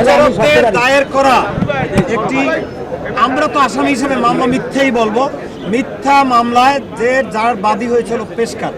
বিচারকদের দায়ের করা একটি, আমরা তো আসামি হিসেবে মামলা মিথ্যাই বলবো। মিথ্যা মামলায় যার বাদী হয়েছিল পেশকার,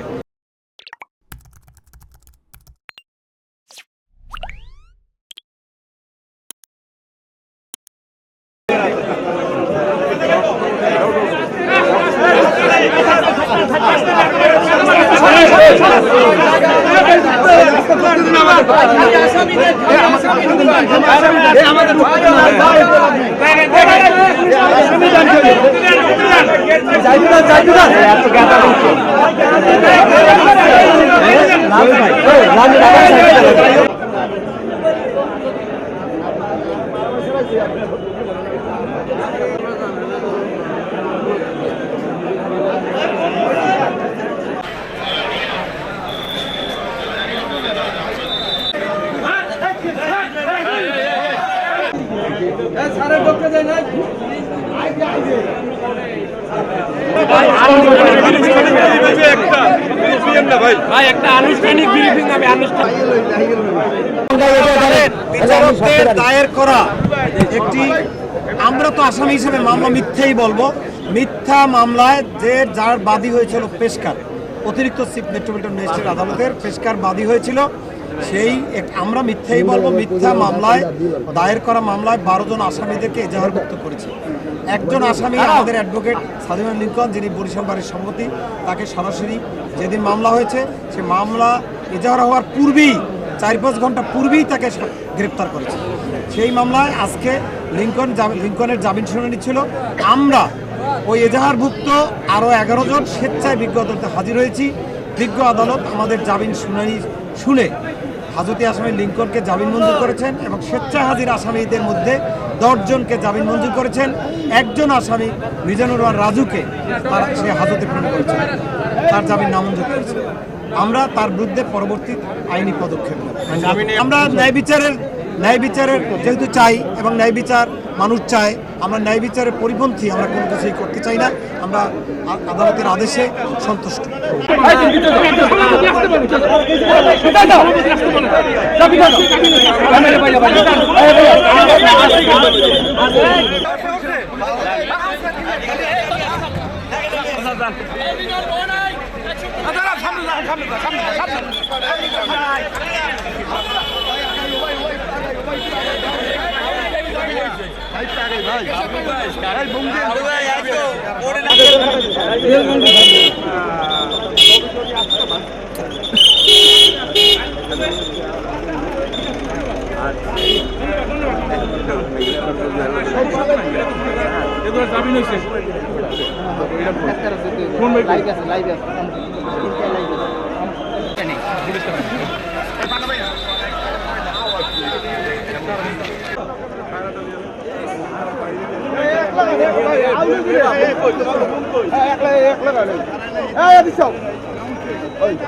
বিচারকদের দায়ের করা একটি, আমরা তো আসামি হিসেবে মামলা মিথ্যাই বলবো। মিথ্যা মামলায় যার বাদী হয়েছিল পেশকার, অতিরিক্ত চিফ মেট্রোপলিটন ম্যাজিস্ট্রেট আদালতের পেশকার বাদী হয়েছিল, সেই আমরা মিথ্যাই বলবো। মিথ্যা মামলায় দায়ের করা মামলায় 12 জন আসামিদেরকে এজাহারভুক্ত করেছে। একজন আসামি আমাদের অ্যাডভোকেট সাদিমান লিঙ্কন, যিনি বরিশাল বাড়ির সভাপতি, তাকে সরাসরি যেদিন মামলা হয়েছে সে মামলা এজাহার হওয়ার পূর্বেই 4-5 ঘন্টা পূর্বেই তাকে গ্রেপ্তার করেছে। সেই মামলায় আজকে লিঙ্কনের জামিন শুনানি ছিল। আমরা ওই এজাহারভুক্ত আরও 11 জন স্বেচ্ছায় বিজ্ঞ আদালতে হাজির হয়েছি। বিজ্ঞ আদালত আমাদের জামিন শুনানি শুনে হাজতি আসামি লিঙ্কনকে জামিন মঞ্জুর করেছেন এবং স্বেচ্ছায় হাজির আসামিদের মধ্যে 10 জনকে জামিন মঞ্জুর করেছেন। একজন আসামি মিজানুর রহমান রাজুকে সে হাজতে প্রেরণ করেছেন, তার জামিন নামঞ্জুর করেছে। আমরা তার বিরুদ্ধে পরবর্তী আইনি পদক্ষেপ নেব। আমরা ন্যায় বিচারের যেহেতু চাই এবং ন্যায় বিচার মানুষ চায়, আমরা ন্যায় বিচারের পরিপন্থী আমরা কোনো কিছুই করতে চাই না। আমরা আদালতের আদেশে সন্তুষ্ট। জামিন হয়েছে